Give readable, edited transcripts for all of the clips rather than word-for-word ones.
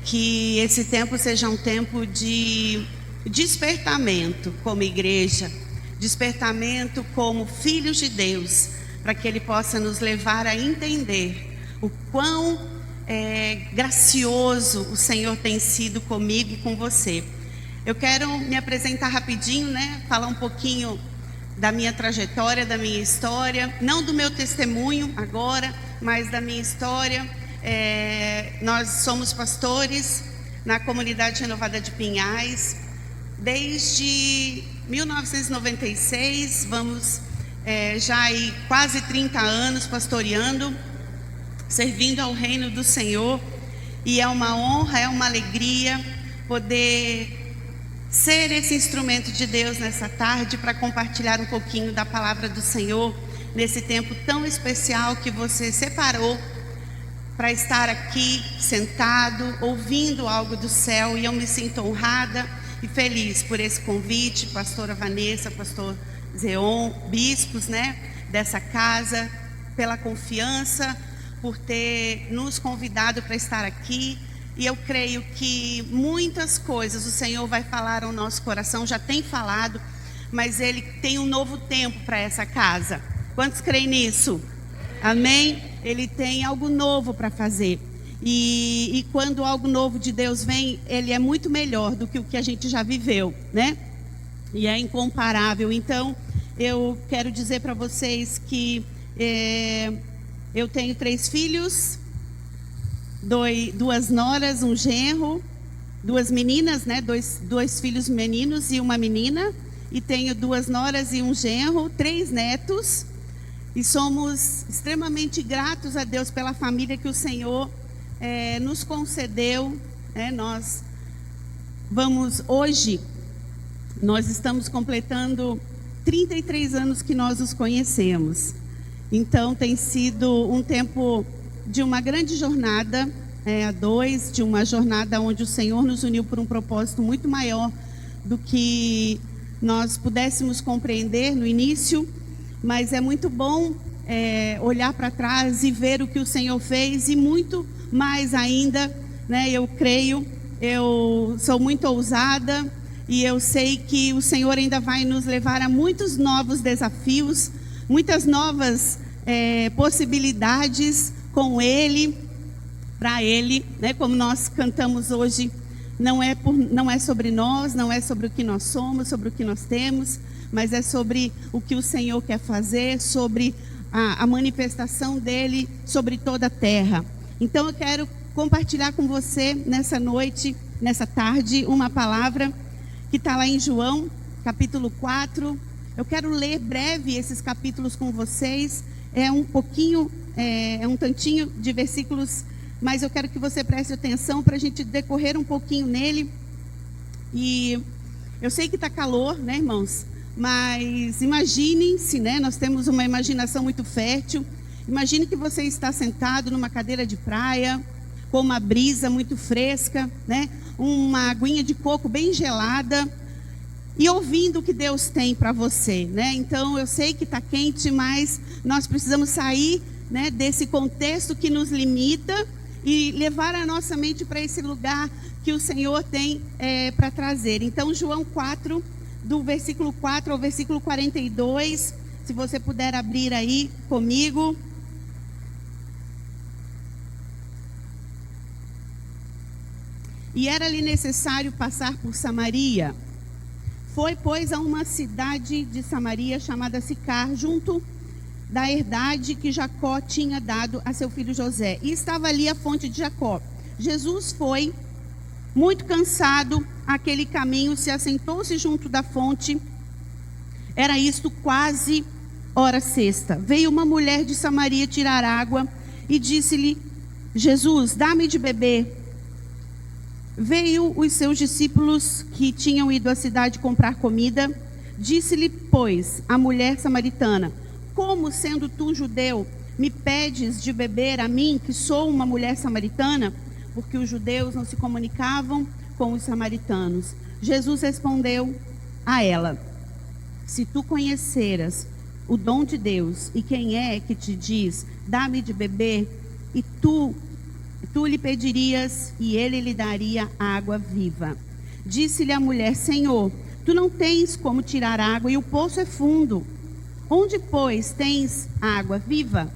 Que esse tempo seja um tempo de despertamento como igreja, despertamento como filhos de Deus, para que Ele possa nos levar a entender o quão gracioso o Senhor tem sido comigo e com você. Eu quero me apresentar rapidinho, né? Falar um pouquinho da minha trajetória, da minha história, não do meu testemunho agora, mas da minha história. Nós somos pastores na comunidade renovada de Pinhais desde 1996, vamos já aí quase 30 anos pastoreando, servindo ao reino do Senhor, e é uma honra, é uma alegria poder ser esse instrumento de Deus nessa tarde para compartilhar um pouquinho da palavra do Senhor nesse tempo tão especial que você separou para estar aqui sentado, ouvindo algo do céu. E eu me sinto honrada e feliz por esse convite, pastora Vanessa, pastor Zeon, bispos, né, dessa casa, pela confiança, por ter nos convidado para estar aqui. E eu creio que muitas coisas o Senhor vai falar ao nosso coração, já tem falado, mas Ele tem um novo tempo para essa casa. Quantos creem nisso? Amém? Ele tem algo novo para fazer. E quando algo novo de Deus vem, Ele é muito melhor do que o que a gente já viveu, né? E é incomparável. Então, eu quero dizer para vocês que eu tenho 3 filhos, 2 noras, um genro, 2 meninas, né? Dois filhos meninos e uma menina. E tenho 2 noras e um genro, 3 netos. E somos extremamente gratos a Deus pela família que o Senhor nos concedeu, né? Hoje, nós estamos completando 33 anos que nós nos conhecemos. Então, tem sido um tempo de uma grande jornada, a 2, de uma jornada onde o Senhor nos uniu por um propósito muito maior do que nós pudéssemos compreender no início. Mas é muito bom olhar para trás e ver o que o Senhor fez, e muito mais ainda, né? Eu creio, eu sou muito ousada e eu sei que o Senhor ainda vai nos levar a muitos novos desafios, muitas novas possibilidades com Ele, para Ele, né? Como nós cantamos hoje, não é sobre nós, não é sobre o que nós somos, sobre o que nós temos, mas é sobre o que o Senhor quer fazer, sobre a manifestação dEle sobre toda a terra. Então eu quero compartilhar com você nessa noite, nessa tarde, uma palavra que está lá em João, capítulo 4. Eu quero ler breve esses capítulos com vocês. É um tantinho de versículos, mas eu quero que você preste atenção para a gente decorrer um pouquinho nele. E eu sei que está calor, né, irmãos? Mas imaginem-se, né? Nós temos uma imaginação muito fértil. Imagine que você está sentado numa cadeira de praia, com uma brisa muito fresca, né? Uma aguinha de coco bem gelada, e ouvindo o que Deus tem para você, né? Então eu sei que está quente, mas nós precisamos sair, né, desse contexto que nos limita e levar a nossa mente para esse lugar que o Senhor tem para trazer. Então João 4, do versículo 4 ao versículo 42, se você puder abrir aí comigo. E era-lhe necessário passar por Samaria. Foi, pois, a uma cidade de Samaria chamada Sicar, junto da herdade que Jacó tinha dado a seu filho José. E estava ali a fonte de Jacó. Jesus foi muito cansado aquele caminho, se assentou-se junto da fonte. Era isto quase hora sexta. Veio uma mulher de Samaria tirar água e disse-lhe: Jesus, dá-me de beber. Veio os seus discípulos que tinham ido à cidade comprar comida. Disse-lhe, pois, a mulher samaritana: como, sendo tu judeu, me pedes de beber a mim, que sou uma mulher samaritana? Porque os judeus não se comunicavam com os samaritanos. Jesus respondeu a ela: se tu conheceras o dom de Deus, e quem é que te diz, dá-me de beber, e tu tu lhe pedirias e ele lhe daria água viva. Disse-lhe a mulher: Senhor, tu não tens como tirar água e o poço é fundo. Onde, pois, tens água viva?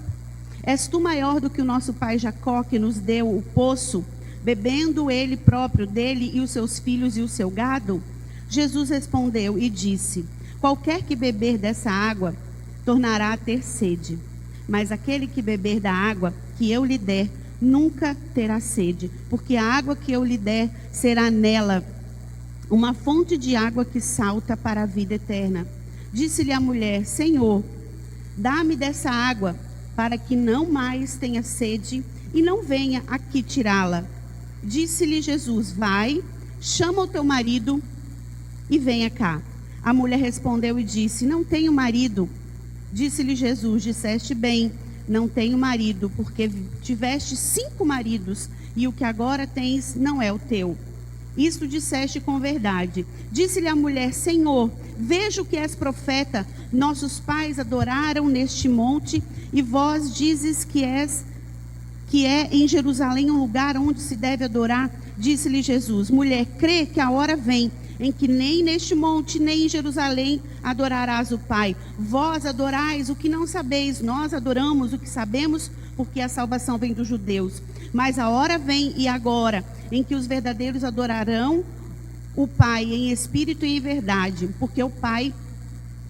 És tu maior do que o nosso pai Jacó, que nos deu o poço, bebendo ele próprio dele e os seus filhos e o seu gado? Jesus respondeu e disse: qualquer que beber dessa água tornará a ter sede, mas aquele que beber da água que eu lhe der nunca terá sede, porque a água que eu lhe der será nela uma fonte de água que salta para a vida eterna. Disse-lhe a mulher: Senhor, dá-me dessa água, para que não mais tenha sede e não venha aqui tirá-la. Disse-lhe Jesus: vai, chama o teu marido e venha cá. A mulher respondeu e disse: não tenho marido. Disse-lhe Jesus: disseste bem, não tenho marido, porque tiveste 5 maridos, e o que agora tens não é o teu. Isto disseste com verdade. Disse-lhe a mulher: Senhor, vejo que és profeta. Nossos pais adoraram neste monte, e vós dizes que é em Jerusalém um lugar onde se deve adorar. Disse-lhe Jesus: mulher, crê que a hora vem em que nem neste monte, nem em Jerusalém adorarás o Pai. Vós adorais o que não sabeis, nós adoramos o que sabemos, porque a salvação vem dos judeus. Mas a hora vem, e agora, em que os verdadeiros adorarão o Pai em espírito e em verdade, porque o Pai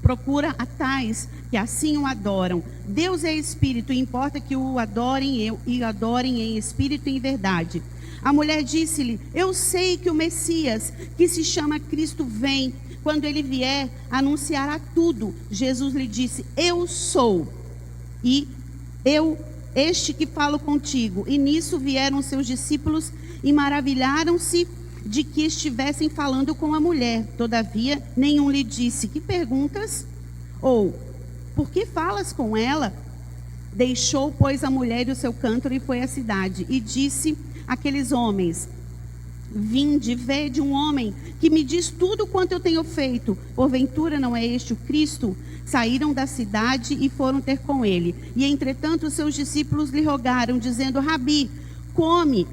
procura a tais que assim o adoram. Deus é espírito, e importa que o adorem em espírito e em verdade. A mulher disse-lhe: eu sei que o Messias, que se chama Cristo, vem. Quando ele vier, anunciará tudo. Jesus lhe disse: eu sou, e este que falo contigo. E nisso vieram seus discípulos e maravilharam-se de que estivessem falando com a mulher. Todavia, nenhum lhe disse: que perguntas? Ou, por que falas com ela? Deixou, pois, a mulher e o seu cântaro e foi à cidade. E disse àqueles homens: vinde, vede um homem que me diz tudo quanto eu tenho feito. Porventura não é este o Cristo? Saíram da cidade e foram ter com ele. E entretanto os seus discípulos lhe rogaram, dizendo: Rabi, come.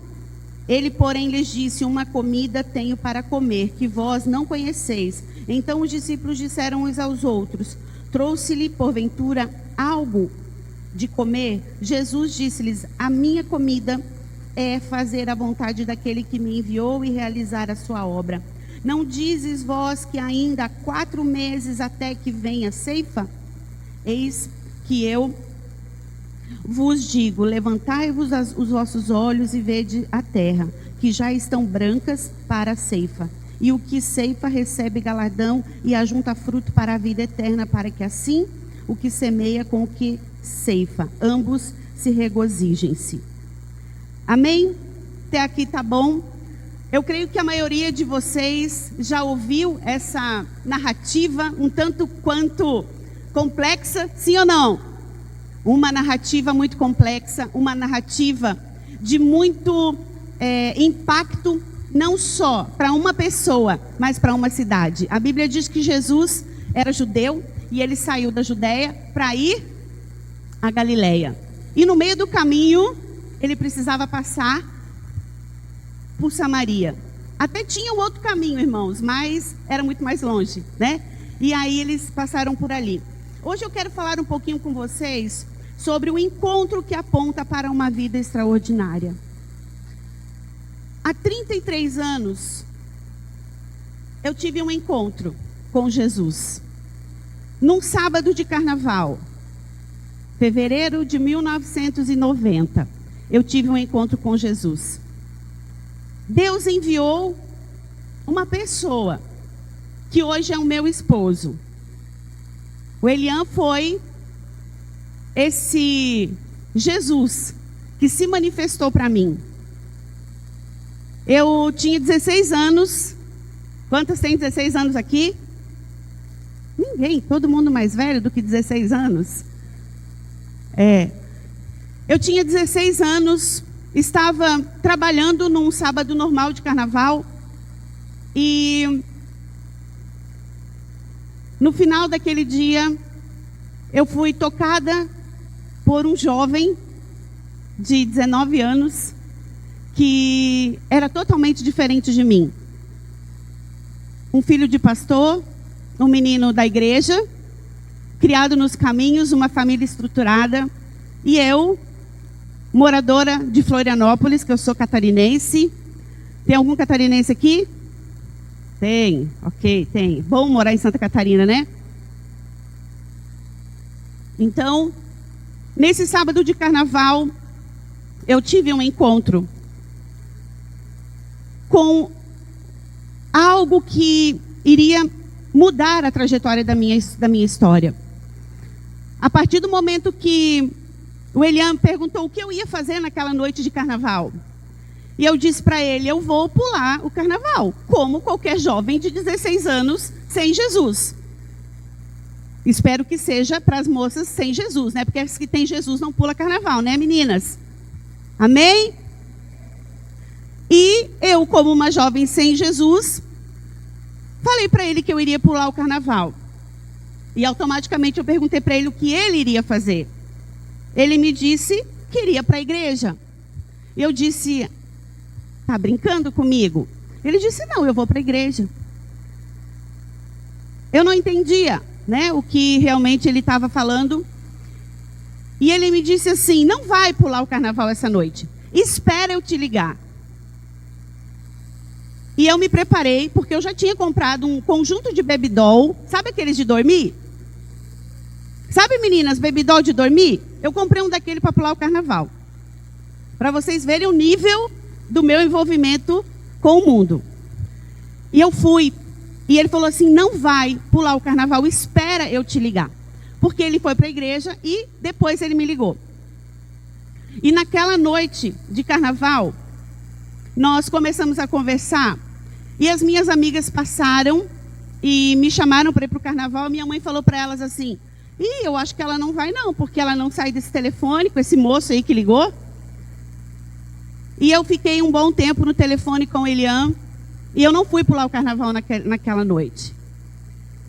Ele, porém, lhes disse: uma comida tenho para comer, que vós não conheceis. Então os discípulos disseram uns aos outros: trouxe-lhe, porventura, algo de comer? Jesus disse-lhes: a minha comida é fazer a vontade daquele que me enviou e realizar a sua obra. Não dizes vós que ainda há 4 meses até que venha a ceifa? Eis que eu vos digo: levantai-vos os vossos olhos e vede a terra, que já estão brancas para a ceifa. E o que ceifa recebe galardão e ajunta fruto para a vida eterna, para que assim o que semeia com o que ceifa, ambos se regozijem-se. Amém? Até aqui tá bom? Eu creio que a maioria de vocês já ouviu essa narrativa um tanto quanto complexa, sim ou não? Uma narrativa muito complexa, uma narrativa de muito impacto, não só para uma pessoa, mas para uma cidade. A Bíblia diz que Jesus era judeu e ele saiu da Judéia para ir a Galileia. E no meio do caminho, ele precisava passar por Samaria. Até tinha um outro caminho, irmãos, mas era muito mais longe, né? E aí eles passaram por ali. Hoje eu quero falar um pouquinho com vocês sobre o encontro que aponta para uma vida extraordinária. Há 33 anos, eu tive um encontro com Jesus. Num sábado de carnaval, fevereiro de 1990, eu tive um encontro com Jesus. Deus enviou uma pessoa, que hoje é o meu esposo. O Elian foi esse Jesus que se manifestou para mim. Eu tinha 16 anos. Quantas têm 16 anos aqui? Ninguém, todo mundo mais velho do que 16 anos. Eu tinha 16 anos, estava trabalhando num sábado normal de carnaval. E no final daquele dia, eu fui tocada por um jovem de 19 anos que era totalmente diferente de mim. Um filho de pastor, um menino da igreja, criado nos caminhos, uma família estruturada, e eu, moradora de Florianópolis, que eu sou catarinense. Tem algum catarinense aqui? Tem, ok, tem. Bom morar em Santa Catarina, né? Então, nesse sábado de carnaval, eu tive um encontro com algo que iria mudar a trajetória da minha história. A partir do momento que o Eliam perguntou o que eu ia fazer naquela noite de carnaval. E eu disse para ele, eu vou pular o carnaval, como qualquer jovem de 16 anos sem Jesus. Espero que seja para as moças sem Jesus, né? Porque as que têm Jesus não pula carnaval, né, meninas? Amém? E eu, como uma jovem sem Jesus, falei para ele que eu iria pular o carnaval. E automaticamente eu perguntei para ele o que ele iria fazer. Ele me disse que iria para a igreja. Eu disse, tá brincando comigo? Ele disse, não, eu vou para a igreja. Eu não entendia, né, o que realmente ele estava falando. E ele me disse assim, não vai pular o carnaval essa noite. Espera eu te ligar. E eu me preparei, porque eu já tinha comprado um conjunto de baby doll. Sabe aqueles de dormir? Sabe, meninas, baby doll de dormir? Eu comprei um daquele para pular o carnaval. Para vocês verem o nível do meu envolvimento com o mundo. E eu fui. E ele falou assim, não vai pular o carnaval, espera eu te ligar. Porque ele foi para a igreja e depois ele me ligou. E naquela noite de carnaval, nós começamos a conversar. E as minhas amigas passaram e me chamaram para ir para o carnaval. Minha mãe falou para elas assim, eu acho que ela não vai não, porque ela não sai desse telefone com esse moço aí que ligou. E eu fiquei um bom tempo no telefone com o Eliam. E eu não fui pular o carnaval naquela noite.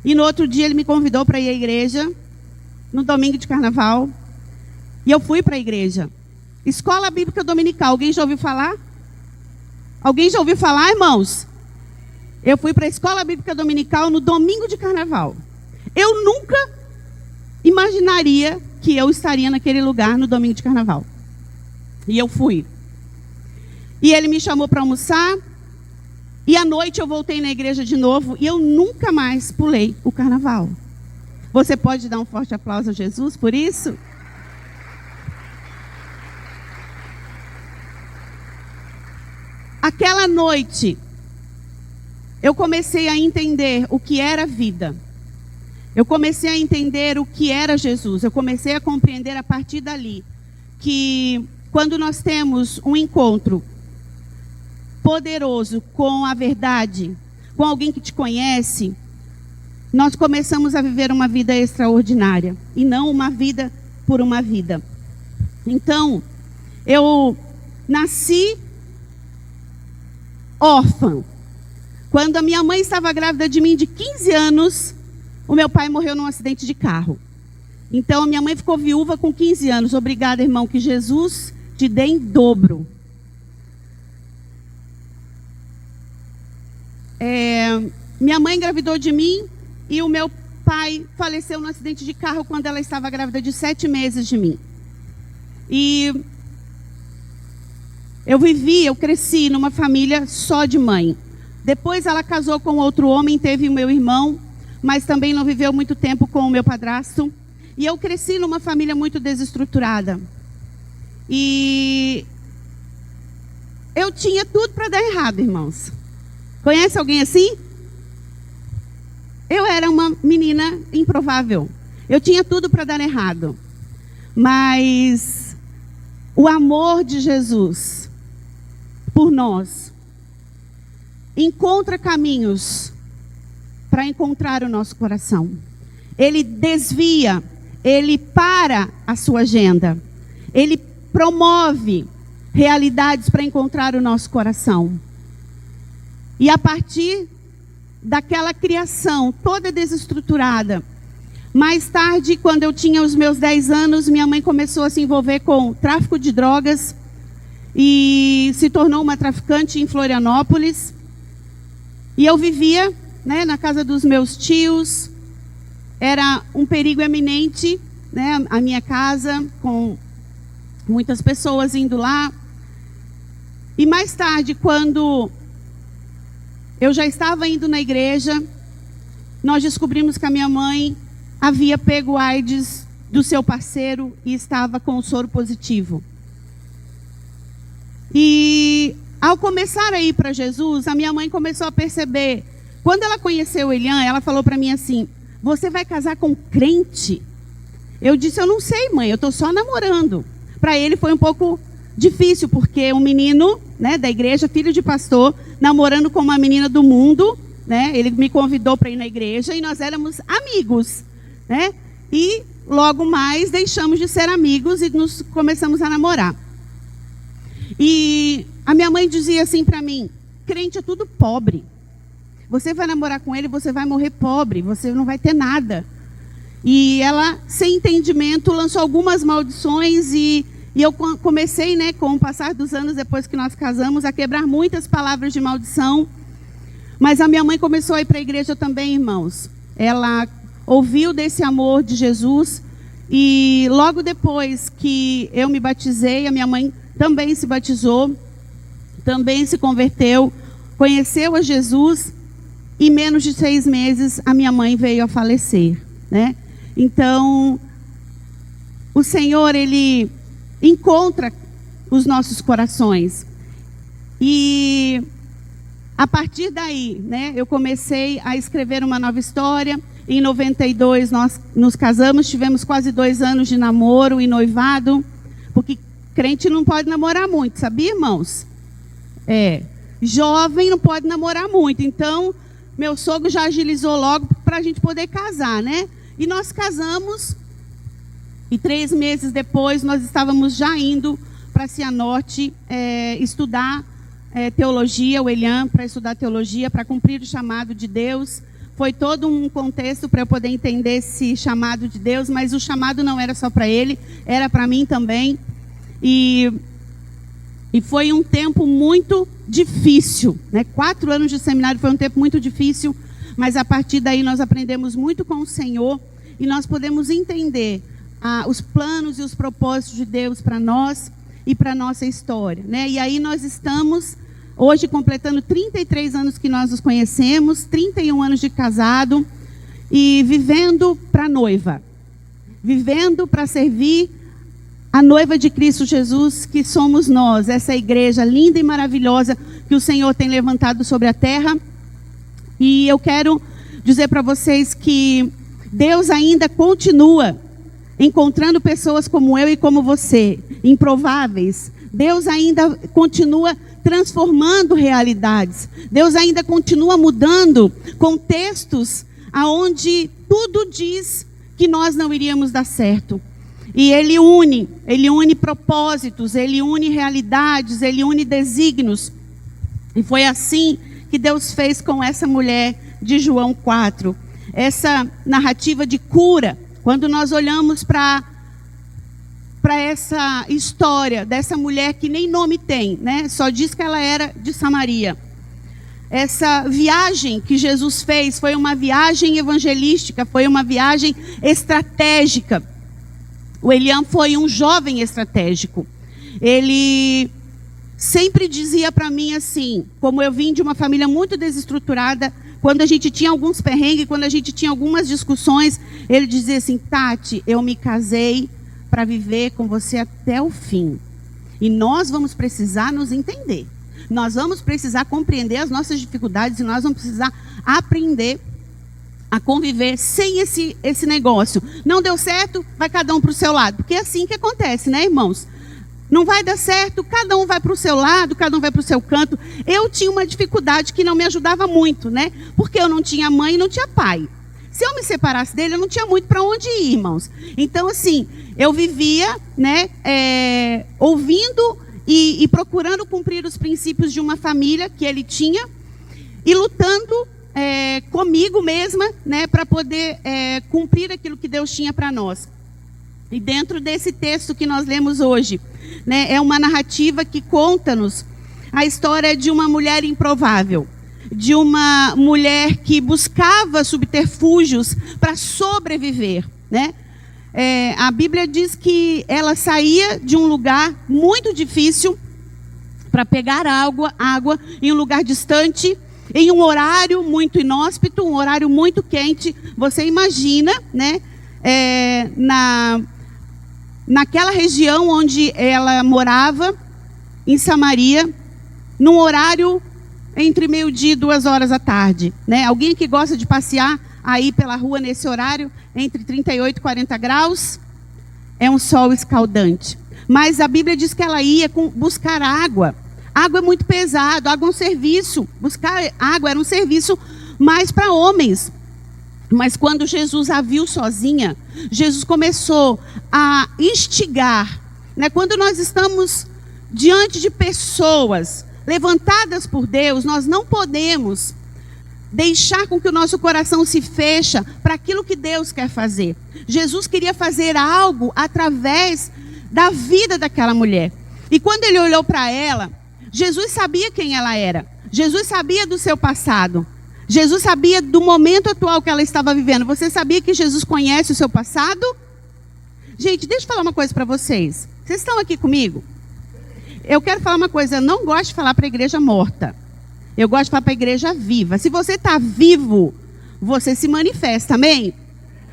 E no outro dia ele me convidou para ir à igreja, no domingo de carnaval. E eu fui para a igreja. Escola Bíblica Dominical, alguém já ouviu falar? Alguém já ouviu falar, irmãos? Eu fui para a Escola Bíblica Dominical no domingo de carnaval. Eu nunca imaginaria que eu estaria naquele lugar no domingo de carnaval. E eu fui. E ele me chamou para almoçar. E à noite eu voltei na igreja de novo e eu nunca mais pulei o carnaval. Você pode dar um forte aplauso a Jesus por isso? Aquela noite, eu comecei a entender o que era vida. Eu comecei a entender o que era Jesus. Eu comecei a compreender a partir dali que quando nós temos um encontro poderoso com a verdade, com alguém que te conhece, nós começamos a viver uma vida extraordinária e não uma vida por uma vida. Então, eu nasci órfã. Quando a minha mãe estava grávida de mim de 15 anos, o meu pai morreu num acidente de carro. Então, a minha mãe ficou viúva com 15 anos. Obrigada, irmão, que Jesus te dê em dobro. Minha mãe engravidou de mim e o meu pai faleceu num acidente de carro quando ela estava grávida de 7 meses de mim. E eu cresci numa família só de mãe. Depois ela casou com outro homem, teve o meu irmão, mas também não viveu muito tempo com o meu padrasto. E eu cresci numa família muito desestruturada. E eu tinha tudo para dar errado, irmãos. Conhece alguém assim? Eu era uma menina improvável. Eu tinha tudo para dar errado. Mas o amor de Jesus por nós encontra caminhos para encontrar o nosso coração. Ele desvia, ele para a sua agenda. Ele promove realidades para encontrar o nosso coração. E a partir daquela criação toda desestruturada, mais tarde, quando eu tinha os meus 10 anos, minha mãe começou a se envolver com tráfico de drogas. E e se tornou uma traficante em Florianópolis. E eu vivia, né, na casa dos meus tios. Era um perigo eminente, né, a minha casa, com muitas pessoas indo lá. E mais tarde, quando eu já estava indo na igreja, nós descobrimos que a minha mãe havia pego AIDS do seu parceiro e estava com o soro positivo. E ao começar a ir para Jesus, a minha mãe começou a perceber. Quando ela conheceu o Elian, ela falou para mim assim: você vai casar com crente? Eu disse: eu não sei, mãe, eu estou só namorando. Para ele foi um pouco difícil, porque um menino, né, da igreja, filho de pastor, namorando com uma menina do mundo, né? Ele me convidou para ir na igreja e nós éramos amigos, né? E logo mais deixamos de ser amigos e nos começamos a namorar. E a minha mãe dizia assim para mim: crente é tudo pobre. Você vai namorar com ele, você vai morrer pobre, você não vai ter nada. E ela, sem entendimento, lançou algumas maldições e eu comecei, né, com o passar dos anos, depois que nós casamos, a quebrar muitas palavras de maldição. Mas a minha mãe começou a ir para a igreja também, irmãos. Ela ouviu desse amor de Jesus e logo depois que eu me batizei, a minha mãe também se batizou, também se converteu, conheceu a Jesus e menos de 6 meses a minha mãe veio a falecer, né? Então, o Senhor, Ele encontra os nossos corações. E a partir daí, né, eu comecei a escrever uma nova história. Em 92 nós nos casamos, tivemos quase 2 anos de namoro e noivado, porque crente não pode namorar muito, sabia, irmãos? Jovem não pode namorar muito. Então, meu sogro já agilizou logo para a gente poder casar, né? E nós casamos, e 3 meses depois nós estávamos já indo para Cianorte estudar teologia, o Elian, para estudar teologia, para cumprir o chamado de Deus. Foi todo um contexto para eu poder entender esse chamado de Deus, mas o chamado não era só para ele, era para mim também. E foi um tempo muito difícil, né? 4 anos de seminário foi um tempo muito difícil, mas a partir daí nós aprendemos muito com o Senhor e nós podemos entender os planos e os propósitos de Deus para nós e para a nossa história, né? E aí nós estamos hoje completando 33 anos que nós nos conhecemos, 31 anos de casado e vivendo para a noiva, vivendo para servir a noiva de Cristo Jesus, que somos nós, essa igreja linda e maravilhosa que o Senhor tem levantado sobre a terra. E eu quero dizer para vocês que Deus ainda continua encontrando pessoas como eu e como você, improváveis. Deus ainda continua transformando realidades. Deus ainda continua mudando contextos aonde tudo diz que nós não iríamos dar certo. E Ele une propósitos, Ele une realidades, Ele une desígnios. E foi assim que Deus fez com essa mulher de João 4. Essa narrativa de cura, quando nós olhamos para essa história dessa mulher que nem nome tem, né? Só diz que ela era de Samaria. Essa viagem que Jesus fez foi uma viagem evangelística, foi uma viagem estratégica. O Elian foi um jovem estratégico. Ele sempre dizia para mim assim, como eu vim de uma família muito desestruturada, quando a gente tinha alguns perrengues, quando a gente tinha algumas discussões, ele dizia assim: Tati, eu me casei para viver com você até o fim. E nós vamos precisar nos entender. Nós vamos precisar compreender as nossas dificuldades e nós vamos precisar aprender a conviver sem esse negócio. Não deu certo, vai cada um para o seu lado. Porque é assim que acontece, né, irmãos? Não vai dar certo, cada um vai para o seu lado, cada um vai para o seu canto. Eu tinha uma dificuldade que não me ajudava muito, né? Porque eu não tinha mãe e não tinha pai. Se eu me separasse dele, eu não tinha muito para onde ir, irmãos. Então, assim, eu vivia, né, ouvindo e procurando cumprir os princípios de uma família que ele tinha e lutando comigo mesma, né, para poder cumprir aquilo que Deus tinha para nós. E dentro desse texto que nós lemos hoje, né, é uma narrativa que conta-nos a história de uma mulher improvável, de uma mulher que buscava subterfúgios para sobreviver, né? A Bíblia diz que ela saía de um lugar muito difícil para pegar água em um lugar distante, em um horário muito inóspito, um horário muito quente. Você imagina, né? Naquela região onde ela morava, em Samaria, num horário entre meio-dia e 2 horas da tarde, né? Alguém que gosta de passear aí pela rua nesse horário, entre 38 e 40 graus, é um sol escaldante. Mas a Bíblia diz que ela ia buscar água. Água é muito pesado, água é um serviço. Buscar água era um serviço mais para homens. Mas quando Jesus a viu sozinha, Jesus começou a instigar, né? Quando nós estamos diante de pessoas levantadas por Deus, nós não podemos deixar com que o nosso coração se feche para aquilo que Deus quer fazer. Jesus queria fazer algo através da vida daquela mulher. E quando ele olhou para ela, Jesus sabia quem ela era. Jesus sabia do seu passado. Jesus sabia do momento atual que ela estava vivendo. Você sabia que Jesus conhece o seu passado? Gente, deixa eu falar uma coisa para vocês. Vocês estão aqui comigo? Eu quero falar uma coisa. Eu não gosto de falar para a igreja morta. Eu gosto de falar para a igreja viva. Se você está vivo, você se manifesta, amém?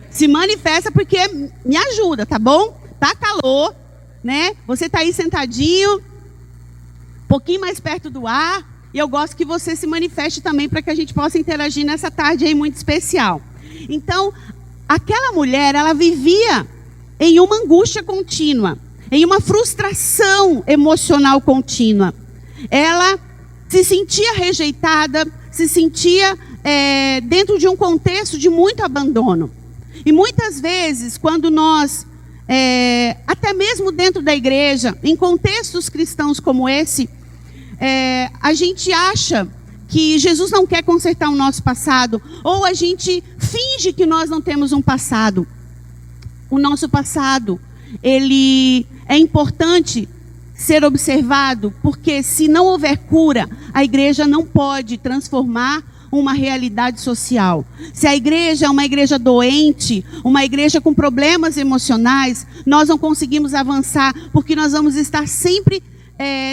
Se manifesta porque me ajuda, tá bom? Tá calor, né? Você está aí sentadinho, um pouquinho mais perto do ar. E eu gosto que você se manifeste também para que a gente possa interagir nessa tarde aí muito especial. Então, aquela mulher, ela vivia em uma angústia contínua, em uma frustração emocional contínua. Ela se sentia rejeitada, se sentia dentro de um contexto de muito abandono. E muitas vezes, quando nós, até mesmo dentro da igreja, em contextos cristãos como esse, a gente acha que Jesus não quer consertar o nosso passado, ou a gente finge que nós não temos um passado. O nosso passado, ele é importante ser observado, porque se não houver cura, a igreja não pode transformar uma realidade social. Se a igreja é uma igreja doente, uma igreja com problemas emocionais, nós não conseguimos avançar, porque nós vamos estar sempre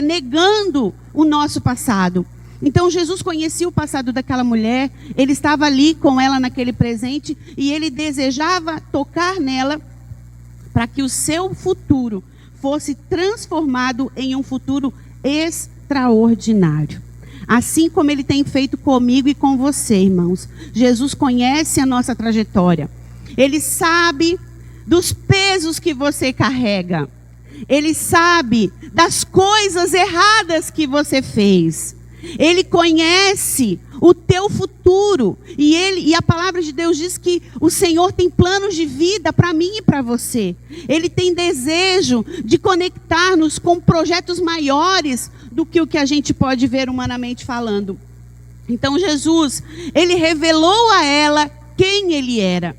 negando o nosso passado. Então Jesus conhecia o passado daquela mulher, ele estava ali com ela naquele presente, e ele desejava tocar nela para que o seu futuro fosse transformado em um futuro extraordinário. Assim como ele tem feito comigo e com você, irmãos. Jesus conhece a nossa trajetória. Ele sabe dos pesos que você carrega. Ele sabe das coisas erradas que você fez. Ele conhece o teu futuro. E a palavra de Deus diz que o Senhor tem planos de vida para mim e para você. Ele tem desejo de conectar-nos com projetos maiores do que o que a gente pode ver humanamente falando. Então Jesus, ele revelou a ela quem ele era.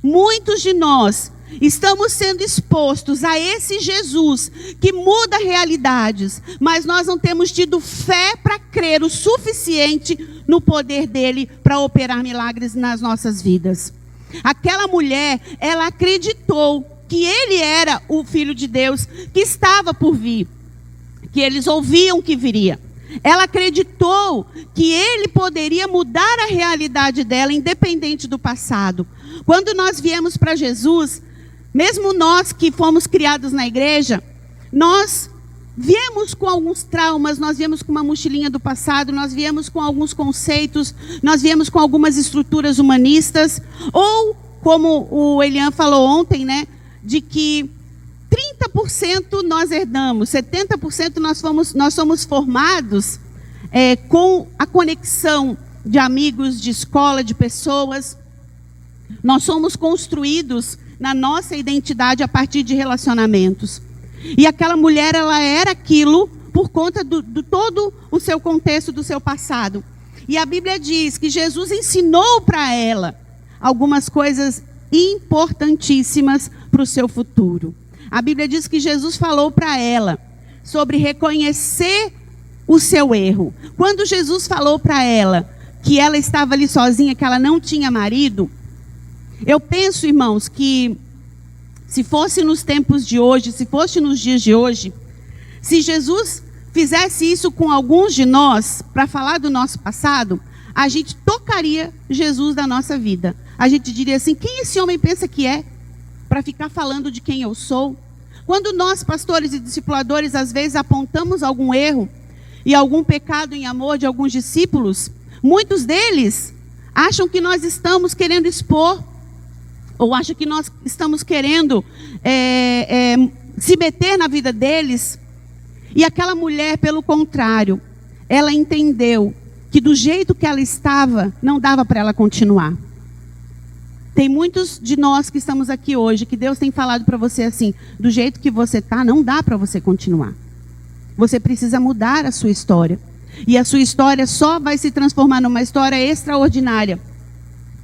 Muitos de nós estamos sendo expostos a esse Jesus que muda realidades, mas nós não temos tido fé para crer o suficiente no poder dele para operar milagres nas nossas vidas. Aquela mulher, ela acreditou que ele era o Filho de Deus que estava por vir, que eles ouviam que viria. Ela acreditou que ele poderia mudar a realidade dela, independente do passado. Quando nós viemos para Jesus, mesmo nós que fomos criados na igreja, nós viemos com alguns traumas, nós viemos com uma mochilinha do passado, nós viemos com alguns conceitos, nós viemos com algumas estruturas humanistas, ou como o Elian falou ontem, né, de que 30% nós herdamos, 70% nós somos formados com a conexão de amigos, de escola, de pessoas. Nós somos construídos na nossa identidade a partir de relacionamentos. E aquela mulher, ela era aquilo por conta do todo o seu contexto, do seu passado. E a Bíblia diz que Jesus ensinou para ela algumas coisas importantíssimas para o seu futuro. A Bíblia diz que Jesus falou para ela sobre reconhecer o seu erro. Quando Jesus falou para ela que ela estava ali sozinha, que ela não tinha marido, eu penso, irmãos, que se fosse nos tempos de hoje, se fosse nos dias de hoje, se Jesus fizesse isso com alguns de nós, para falar do nosso passado, a gente tocaria Jesus da nossa vida. A gente diria assim: quem esse homem pensa que é, para ficar falando de quem eu sou? Quando nós, pastores e discipuladores, às vezes apontamos algum erro e algum pecado em amor de alguns discípulos, muitos deles acham que nós estamos querendo expor, ou acham que nós estamos querendo se meter na vida deles. E aquela mulher, pelo contrário, ela entendeu que do jeito que ela estava, não dava para ela continuar. Tem muitos de nós que estamos aqui hoje, que Deus tem falado para você assim: do jeito que você está, não dá para você continuar. Você precisa mudar a sua história. E a sua história só vai se transformar numa história extraordinária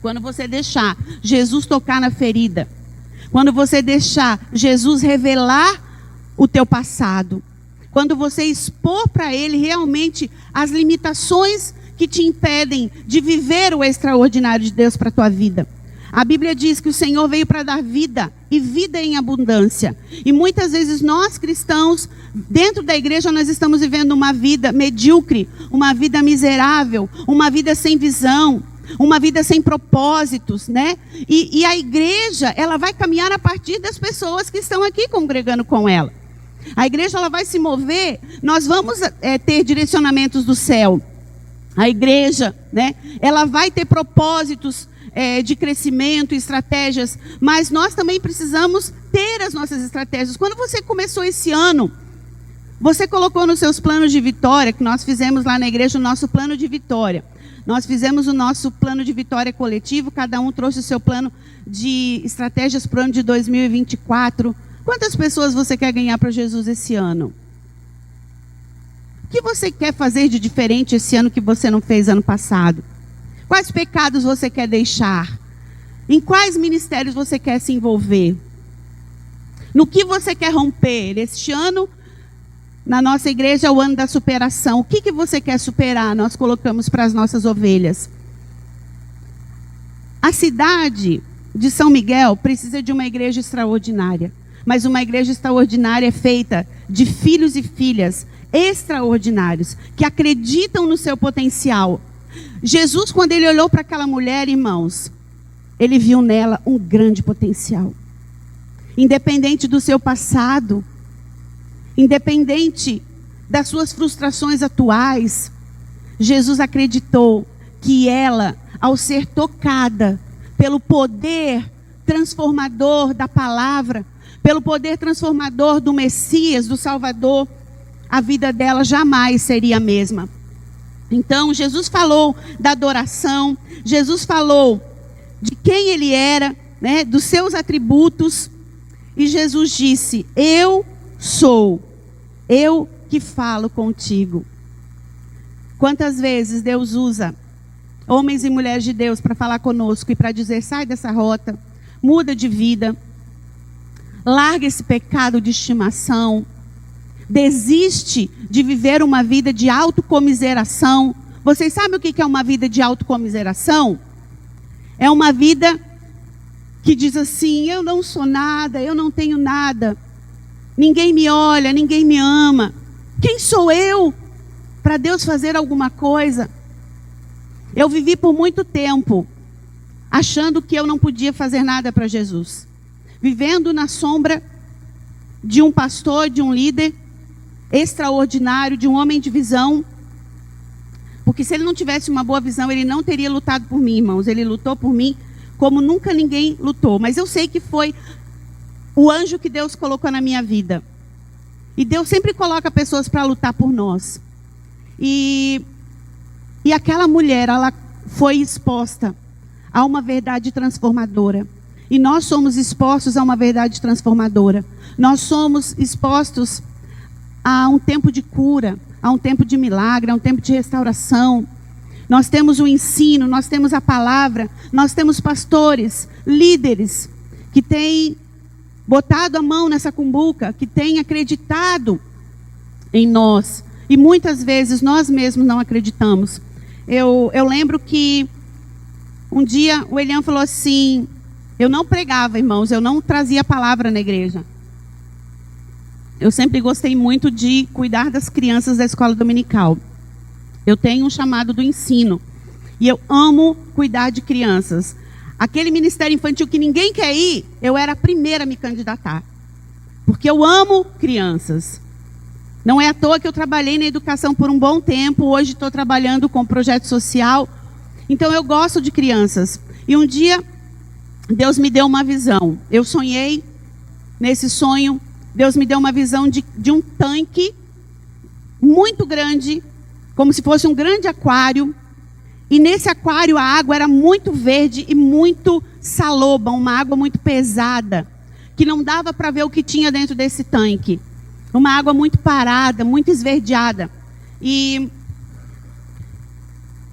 quando você deixar Jesus tocar na ferida. Quando você deixar Jesus revelar o teu passado. Quando você expor para Ele realmente as limitações que te impedem de viver o extraordinário de Deus para a tua vida. A Bíblia diz que o Senhor veio para dar vida, e vida em abundância. E muitas vezes nós cristãos, dentro da igreja, nós estamos vivendo uma vida medíocre, uma vida miserável, uma vida sem visão, uma vida sem propósitos, né? E a igreja, ela vai caminhar a partir das pessoas que estão aqui congregando com ela. A igreja, ela vai se mover, nós vamos ter direcionamentos do céu. A igreja, né? Ela vai ter propósitos de crescimento, estratégias, mas nós também precisamos ter as nossas estratégias. Quando você começou esse ano, você colocou nos seus planos de vitória, que nós fizemos lá na igreja o nosso plano de vitória. Nós fizemos o nosso plano de vitória coletivo, cada um trouxe o seu plano de estratégias para o ano de 2024. Quantas pessoas você quer ganhar para Jesus esse ano? O que você quer fazer de diferente esse ano que você não fez ano passado? Quais pecados você quer deixar? Em quais ministérios você quer se envolver? No que você quer romper? Este ano, na nossa igreja, é o ano da superação. O que você quer superar? Nós colocamos para as nossas ovelhas. A cidade de São Miguel precisa de uma igreja extraordinária. Mas uma igreja extraordinária é feita de filhos e filhas extraordinários, que acreditam no seu potencial. Jesus, quando ele olhou para aquela mulher, irmãos, ele viu nela um grande potencial. Independente do seu passado, independente das suas frustrações atuais, Jesus acreditou que ela, ao ser tocada pelo poder transformador da palavra, pelo poder transformador do Messias, do Salvador, a vida dela jamais seria a mesma. Então, Jesus falou da adoração, Jesus falou de quem ele era, né, dos seus atributos, e Jesus disse: eu sou, eu que falo contigo. Quantas vezes Deus usa homens e mulheres de Deus para falar conosco e para dizer: sai dessa rota, muda de vida, larga esse pecado de estimação, desiste de viver uma vida de autocomiseração. Vocês sabem o que é uma vida de autocomiseração? É uma vida que diz assim: eu não sou nada, eu não tenho nada, ninguém me olha, ninguém me ama. Quem sou eu para Deus fazer alguma coisa? Eu vivi por muito tempo achando que eu não podia fazer nada para Jesus, vivendo na sombra de um pastor, de um líder extraordinário, de um homem de visão. Porque se ele não tivesse uma boa visão, ele não teria lutado por mim, irmãos. Ele lutou por mim como nunca ninguém lutou. Mas eu sei que foi o anjo que Deus colocou na minha vida. E Deus sempre coloca pessoas para lutar por nós. E aquela mulher, ela foi exposta a uma verdade transformadora. E nós somos expostos a uma verdade transformadora. Nós somos expostos a um tempo de cura, a um tempo de milagre, a um tempo de restauração. Nós temos o ensino, nós temos a palavra, nós temos pastores, líderes, que têm botado a mão nessa cumbuca, que têm acreditado em nós. e muitas vezes nós mesmos não acreditamos. Eu lembro que um dia o Elian falou assim, eu não pregava, irmãos, eu não trazia palavra na igreja. Eu sempre gostei muito de cuidar das crianças da escola dominical. Eu tenho um chamado do ensino e eu amo cuidar de crianças. Aquele ministério infantil que ninguém quer ir, eu era a primeira a me candidatar. Porque eu amo crianças. Não é à toa que eu trabalhei na educação por um bom tempo. Hoje estou trabalhando com projeto social. Então eu gosto de crianças. E um dia, Deus me deu uma visão. Eu sonhei, nesse sonho, Deus me deu uma visão de um tanque muito grande, como se fosse um grande aquário. E nesse aquário a água era muito verde e muito saloba, uma água muito pesada, que não dava para ver o que tinha dentro desse tanque. Uma água muito parada, muito esverdeada. E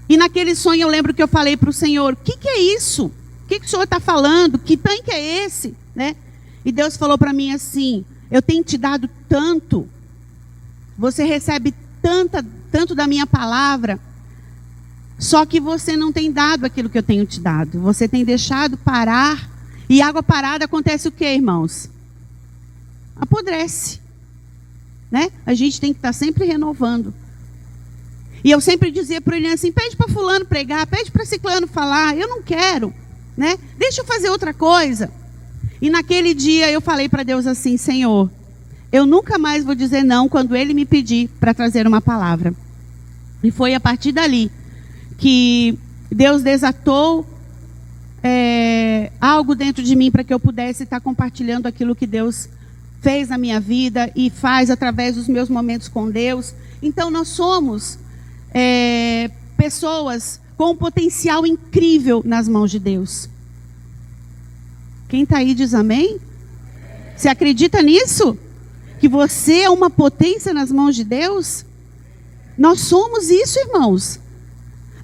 naquele sonho eu lembro que eu falei para o Senhor, o que é isso? O que o Senhor está falando? Que tanque é esse? Né? E Deus falou para mim assim, eu tenho te dado tanto, você recebe tanto da minha palavra, só que você não tem dado aquilo que eu tenho te dado. Você tem deixado parar. E água parada acontece o quê, irmãos? Apodrece. Né? A gente tem que estar sempre renovando. E eu sempre dizia para ele assim, pede para fulano pregar, pede para ciclano falar. Eu não quero. Né? Deixa eu fazer outra coisa. E naquele dia eu falei para Deus assim, Senhor, eu nunca mais vou dizer não quando Ele me pedir para trazer uma palavra. E foi a partir dali que Deus desatou algo dentro de mim para que eu pudesse estar compartilhando aquilo que Deus fez na minha vida e faz através dos meus momentos com Deus. Então nós somos pessoas com um potencial incrível nas mãos de Deus. Quem está aí diz amém? Você acredita nisso? Que você é uma potência nas mãos de Deus? Nós somos isso, irmãos.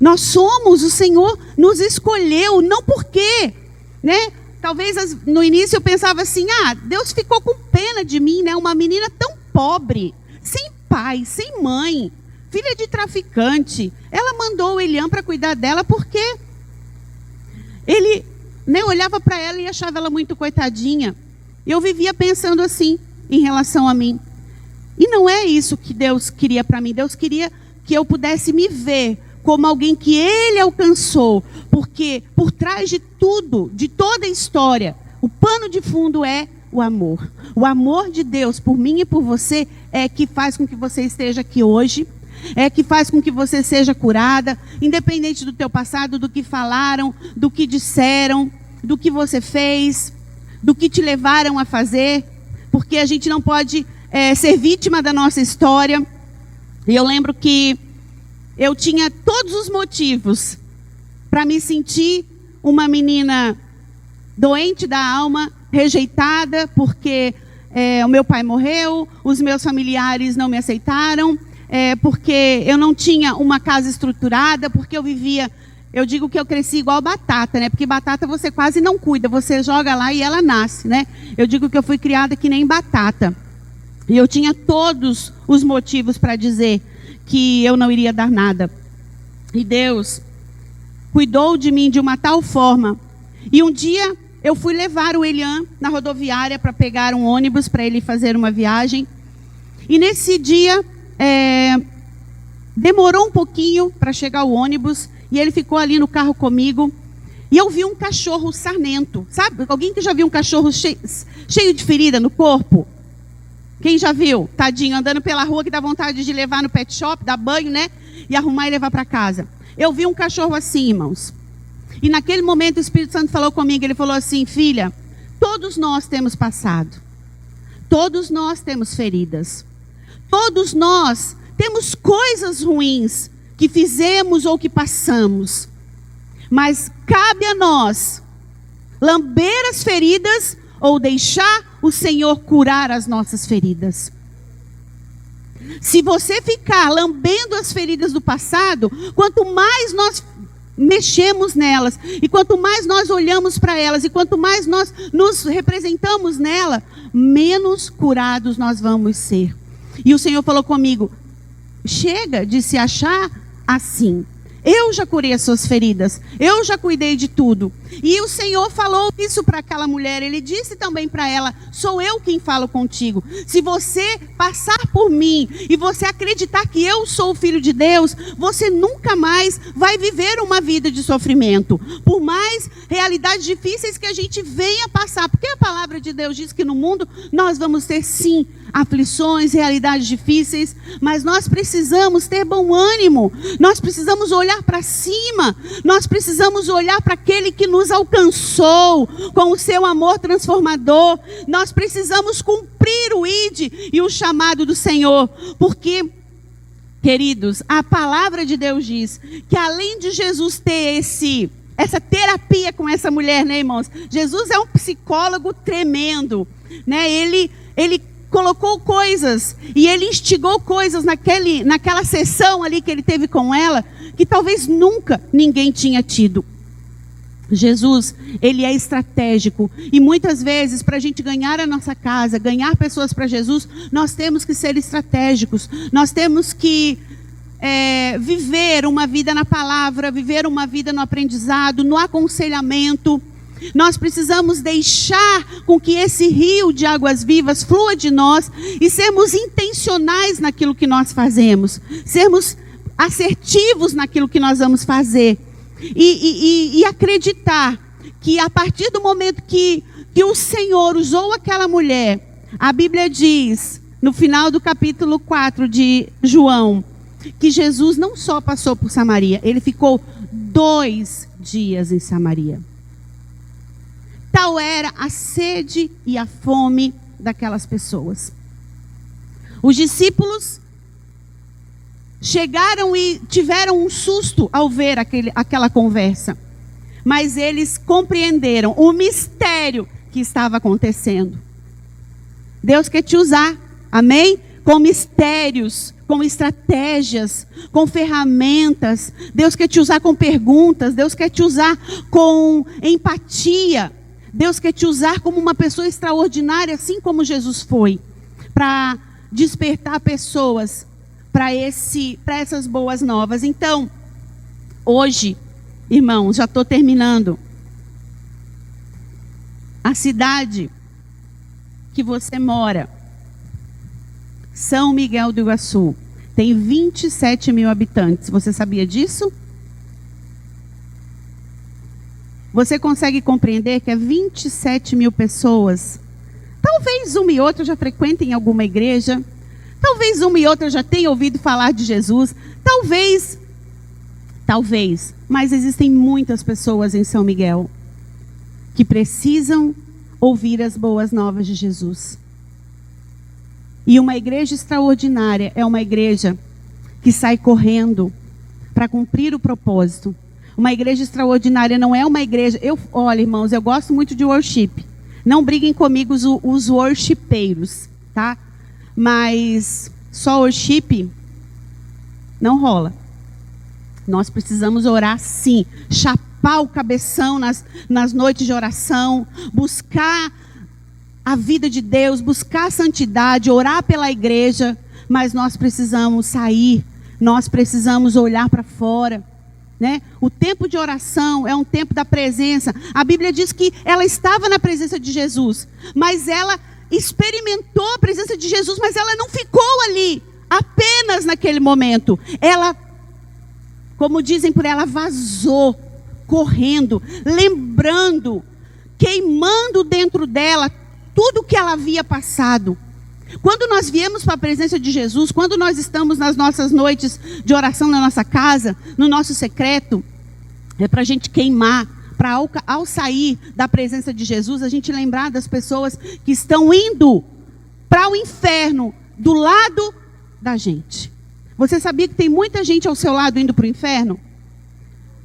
Nós somos, o Senhor nos escolheu, não porque, né? Talvez no início eu pensava assim, Deus ficou com pena de mim, né? Uma menina tão pobre, sem pai, sem mãe, filha de traficante. Ela mandou o Elian para cuidar dela porque ele, né, olhava para ela e achava ela muito coitadinha. Eu vivia pensando assim, em relação a mim. E não é isso que Deus queria para mim. Deus queria que eu pudesse me ver como alguém que Ele alcançou, porque por trás de tudo, de toda a história, o pano de fundo é o amor. O amor de Deus por mim e por você é que faz com que você esteja aqui hoje, é que faz com que você seja curada, independente do teu passado, do que falaram, do que disseram, do que você fez, do que te levaram a fazer, porque a gente não pode ser vítima da nossa história. E eu lembro que eu tinha todos os motivos para me sentir uma menina doente da alma, rejeitada, porque o meu pai morreu, os meus familiares não me aceitaram, porque eu não tinha uma casa estruturada, porque eu digo que eu cresci igual batata, né? Porque batata você quase não cuida, você joga lá e ela nasce, né? Eu digo que eu fui criada que nem batata. E eu tinha todos os motivos para dizer que eu não iria dar nada. E Deus cuidou de mim de uma tal forma. E um dia eu fui levar o Elian na rodoviária para pegar um ônibus para ele fazer uma viagem. E nesse dia demorou um pouquinho para chegar o ônibus. E ele ficou ali no carro comigo. E eu vi um cachorro sarnento. Sabe? Alguém que já viu um cachorro cheio de ferida no corpo? Quem já viu? Tadinho, andando pela rua que dá vontade de levar no pet shop, dar banho, né? E arrumar e levar para casa. Eu vi um cachorro assim, irmãos. E naquele momento o Espírito Santo falou comigo. Ele falou assim, filha, todos nós temos passado. Todos nós temos feridas. Todos nós temos coisas ruins que fizemos ou que passamos. Mas cabe a nós lamber as feridas ou deixar o Senhor curar as nossas feridas. Se você ficar lambendo as feridas do passado, quanto mais nós mexemos nelas, e quanto mais nós olhamos para elas, e quanto mais nós nos representamos nela, menos curados nós vamos ser. E o Senhor falou comigo, chega de se achar assim. Eu já curei as suas feridas, eu já cuidei de tudo. E o Senhor falou isso para aquela mulher, Ele disse também para ela: sou eu quem falo contigo. Se você passar por mim e você acreditar que eu sou o Filho de Deus, você nunca mais vai viver uma vida de sofrimento. Por mais realidades difíceis que a gente venha passar, porque a palavra de Deus diz que no mundo nós vamos ter sim aflições, realidades difíceis, mas nós precisamos ter bom ânimo, nós precisamos olhar para cima, nós precisamos olhar para aquele que nos alcançou com o seu amor transformador. Nós precisamos cumprir o ID e o chamado do Senhor, porque, queridos, a palavra de Deus diz que além de Jesus ter essa terapia com essa mulher, né, irmãos? Jesus é um psicólogo tremendo, né? Ele colocou coisas e ele instigou coisas naquela sessão ali que ele teve com ela, que talvez nunca ninguém tinha tido. Jesus, ele é estratégico, e muitas vezes para a gente ganhar a nossa casa, ganhar pessoas para Jesus, nós temos que ser estratégicos, nós temos que viver uma vida na palavra, viver uma vida no aprendizado, no aconselhamento. Nós precisamos deixar com que esse rio de águas vivas flua de nós e sermos intencionais naquilo que nós fazemos, sermos assertivos naquilo que nós vamos fazer e acreditar que a partir do momento que o Senhor usou aquela mulher, a Bíblia diz no final do capítulo 4 de João, que Jesus não só passou por Samaria, ele ficou 2 dias em Samaria. Tal era a sede e a fome daquelas pessoas. Os discípulos chegaram e tiveram um susto ao ver aquela conversa. Mas eles compreenderam o mistério que estava acontecendo. Deus quer te usar, amém? Com mistérios, com estratégias, com ferramentas. Deus quer te usar com perguntas. Deus quer te usar com empatia. Deus quer te usar como uma pessoa extraordinária, assim como Jesus foi, para despertar pessoas para essas boas novas. Então, hoje, irmãos, já estou terminando. A cidade que você mora, São Miguel do Iguaçu, tem 27 mil habitantes. Você sabia disso? Você consegue compreender que é 27 mil pessoas? Talvez uma e outra já frequentem alguma igreja. Talvez uma e outra já tenha ouvido falar de Jesus. Talvez. Mas existem muitas pessoas em São Miguel que precisam ouvir as boas novas de Jesus. E uma igreja extraordinária é uma igreja que sai correndo para cumprir o propósito. Uma igreja extraordinária não é uma igreja... Olha, irmãos, eu gosto muito de worship. Não briguem comigo os worshipeiros, tá? Mas só worship não rola. Nós precisamos orar sim. Chapar o cabeção nas noites de oração. Buscar a vida de Deus. Buscar a santidade. Orar pela igreja. Mas nós precisamos sair. Nós precisamos olhar para fora. Né? O tempo de oração é um tempo da presença. A Bíblia diz que ela estava na presença de Jesus, mas ela experimentou a presença de Jesus, mas ela não ficou ali apenas naquele momento. Ela, como dizem por ela, vazou, correndo, lembrando, queimando dentro dela tudo que ela havia passado. Quando nós viemos para a presença de Jesus, quando nós estamos nas nossas noites de oração na nossa casa, no nosso secreto, é para a gente queimar, para ao sair da presença de Jesus, a gente lembrar das pessoas que estão indo para o inferno do lado da gente. Você sabia que tem muita gente ao seu lado indo para o inferno?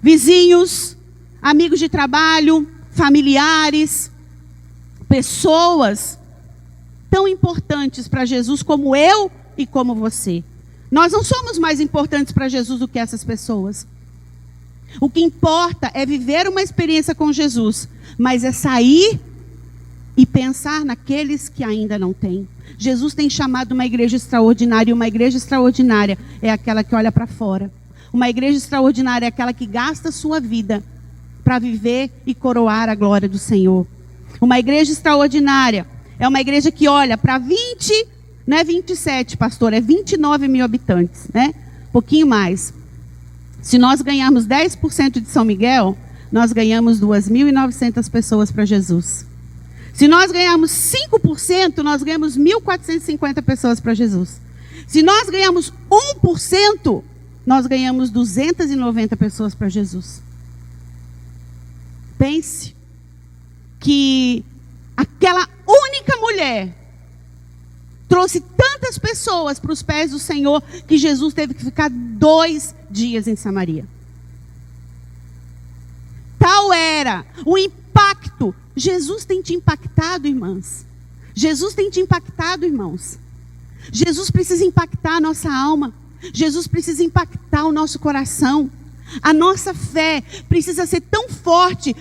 Vizinhos, amigos de trabalho, familiares, pessoas tão importantes para Jesus como eu e como você. Nós não somos mais importantes para Jesus do que essas pessoas. O que importa é viver uma experiência com Jesus, mas é sair e pensar naqueles que ainda não têm. Jesus tem chamado uma igreja extraordinária, e uma igreja extraordinária é aquela que olha para fora. Uma igreja extraordinária é aquela que gasta sua vida para viver e coroar a glória do Senhor. Uma igreja extraordinária é uma igreja que olha para 20, não é 27, pastor, é 29 mil habitantes, né? Pouquinho mais. Se nós ganharmos 10% de São Miguel, nós ganhamos 2.900 pessoas para Jesus. Se nós ganharmos 5%, nós ganhamos 1.450 pessoas para Jesus. Se nós ganhamos 1%, nós ganhamos 290 pessoas para Jesus. Pense que aquela única mulher trouxe tantas pessoas para os pés do Senhor que Jesus teve que ficar 2 dias em Samaria. Tal era o impacto. Jesus tem te impactado, irmãs. Jesus tem te impactado, irmãos. Jesus precisa impactar a nossa alma. Jesus precisa impactar o nosso coração. A nossa fé precisa ser tão forte.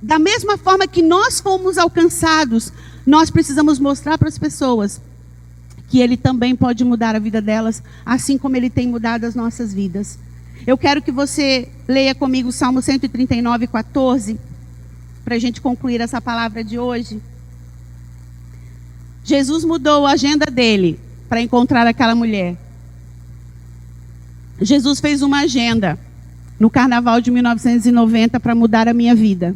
Da mesma forma que nós fomos alcançados, nós precisamos mostrar para as pessoas que Ele também pode mudar a vida delas, assim como Ele tem mudado as nossas vidas. Eu quero que você leia comigo o Salmo 139, 14, para a gente concluir essa palavra de hoje. Jesus mudou a agenda dele para encontrar aquela mulher. Jesus fez uma agenda no carnaval de 1990 para mudar a minha vida.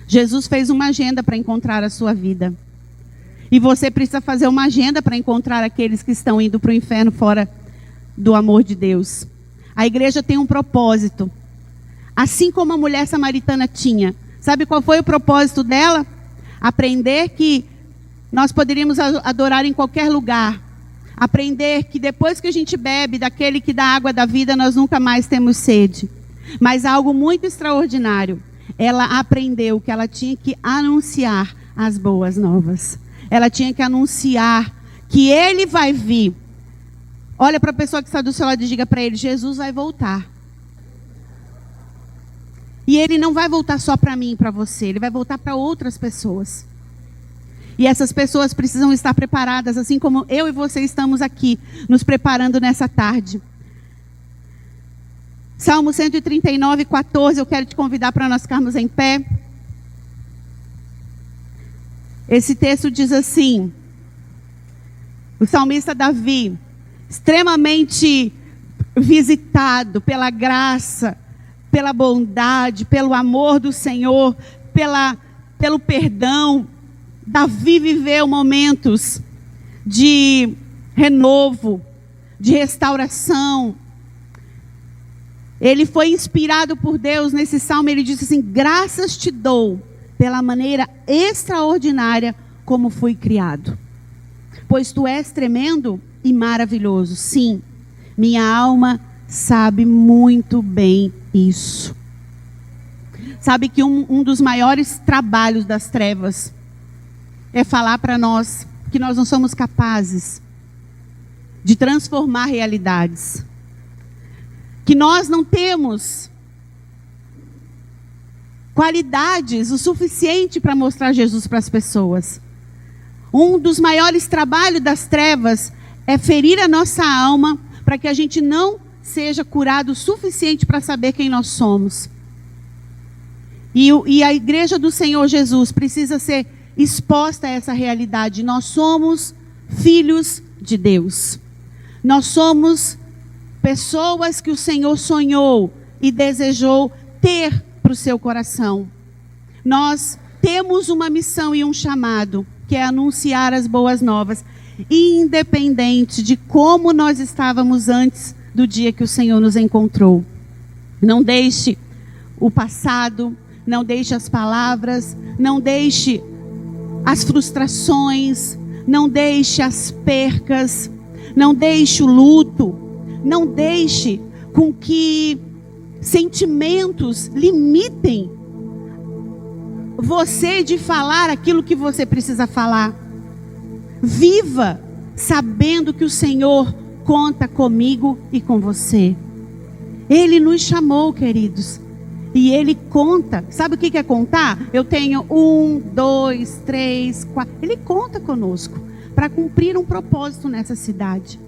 Jesus fez uma agenda para encontrar a sua vida. E você precisa fazer uma agenda para encontrar aqueles que estão indo para o inferno fora do amor de Deus. A igreja tem um propósito. Assim como a mulher samaritana tinha. Sabe qual foi o propósito dela? Aprender que nós poderíamos adorar em qualquer lugar. Aprender que depois que a gente bebe daquele que dá água da vida, nós nunca mais temos sede. Mas algo muito extraordinário. Ela aprendeu que ela tinha que anunciar as boas novas. Ela tinha que anunciar que Ele vai vir. Olha para a pessoa que está do seu lado e diga para ele: Jesus vai voltar. E Ele não vai voltar só para mim e para você. Ele vai voltar para outras pessoas. E essas pessoas precisam estar preparadas, assim como eu e você estamos aqui, nos preparando nessa tarde. Salmo 139, 14, eu quero te convidar para nós ficarmos em pé. Esse texto diz assim: o salmista Davi, extremamente visitado pela graça, pela bondade, pelo amor do Senhor, pelo perdão. Davi viveu momentos de renovo, de restauração. Ele foi inspirado por Deus nesse salmo. Ele disse assim: graças te dou pela maneira extraordinária como fui criado. Pois tu és tremendo e maravilhoso. Sim, minha alma sabe muito bem isso. Sabe que um dos maiores trabalhos das trevas é falar para nós que nós não somos capazes de transformar realidades. Que nós não temos qualidades o suficiente para mostrar Jesus para as pessoas. Um dos maiores trabalhos das trevas é ferir a nossa alma para que a gente não seja curado o suficiente para saber quem nós somos. E a igreja do Senhor Jesus precisa ser exposta a essa realidade. Nós somos filhos de Deus. Nós somos pessoas que o Senhor sonhou e desejou ter para o seu coração. Nós temos uma missão e um chamado, que é anunciar as boas novas, independente de como nós estávamos antes do dia que o Senhor nos encontrou. Não deixe o passado, não deixe as palavras, não deixe as frustrações, não deixe as percas, não deixe o luto, não deixe com que sentimentos limitem você de falar aquilo que você precisa falar. Viva sabendo que o Senhor conta comigo e com você. Ele nos chamou, queridos, E Ele conta. Sabe o que é contar? Eu tenho 1, 2, 3, 4. Ele conta conosco para cumprir um propósito nessa cidade.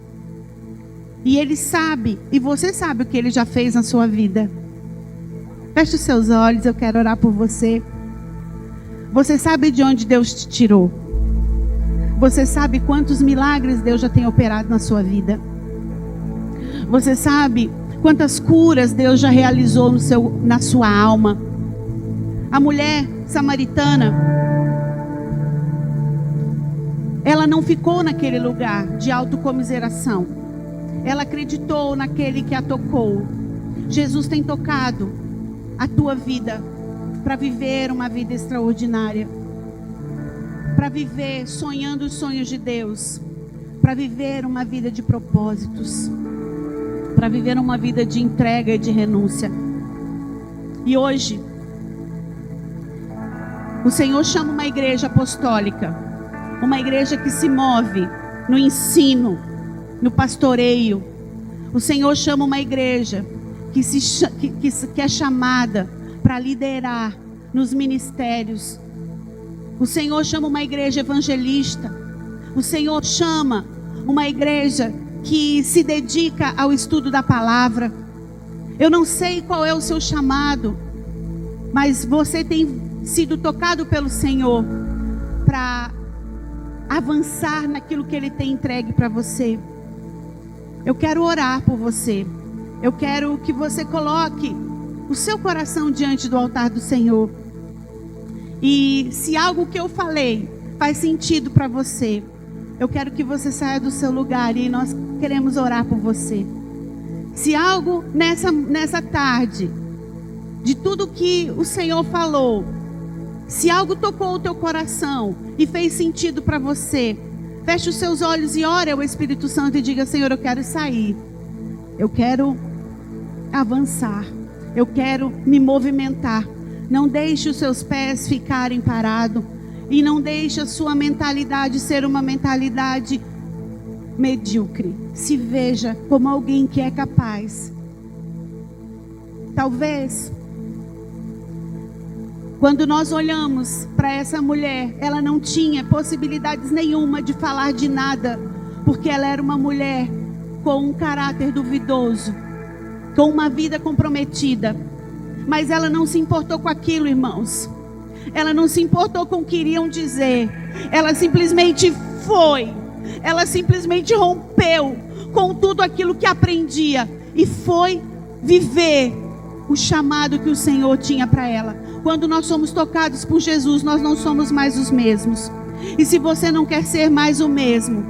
E Ele sabe, e você sabe o que Ele já fez na sua vida. Feche os seus olhos, eu quero orar por você. Você sabe de onde Deus te tirou. Você sabe quantos milagres Deus já tem operado na sua vida. Você sabe quantas curas Deus já realizou na sua alma. A mulher samaritana, ela não ficou naquele lugar de autocomiseração. Ela acreditou naquele que a tocou. Jesus tem tocado a tua vida para viver uma vida extraordinária. Para viver sonhando os sonhos de Deus. Para viver uma vida de propósitos. Para viver uma vida de entrega e de renúncia. E hoje, o Senhor chama uma igreja apostólica. Uma igreja que se move no ensino, no pastoreio. O Senhor chama uma igreja que é chamada para liderar nos ministérios. O Senhor chama uma igreja evangelista. O Senhor chama uma igreja que se dedica ao estudo da palavra. Eu não sei qual é o seu chamado, mas você tem sido tocado pelo Senhor para avançar naquilo que Ele tem entregue para você. Eu quero orar por você. Eu quero que você coloque o seu coração diante do altar do Senhor. E se algo que eu falei faz sentido para você, eu quero que você saia do seu lugar e nós queremos orar por você. Se algo nessa tarde, de tudo que o Senhor falou, se algo tocou o teu coração e fez sentido para você, feche os seus olhos e ore ao Espírito Santo e diga: Senhor, eu quero sair. Eu quero avançar. Eu quero me movimentar. Não deixe os seus pés ficarem parados. E não deixe a sua mentalidade ser uma mentalidade medíocre. Se veja como alguém que é capaz. Talvez, quando nós olhamos para essa mulher, ela não tinha possibilidades nenhuma de falar de nada. Porque ela era uma mulher com um caráter duvidoso, com uma vida comprometida. Mas ela não se importou com aquilo, irmãos. Ela não se importou com o que iriam dizer. Ela simplesmente foi. Ela simplesmente rompeu com tudo aquilo que aprendia. E foi viver o chamado que o Senhor tinha para ela. Quando nós somos tocados por Jesus, nós não somos mais os mesmos. E se você não quer ser mais o mesmo,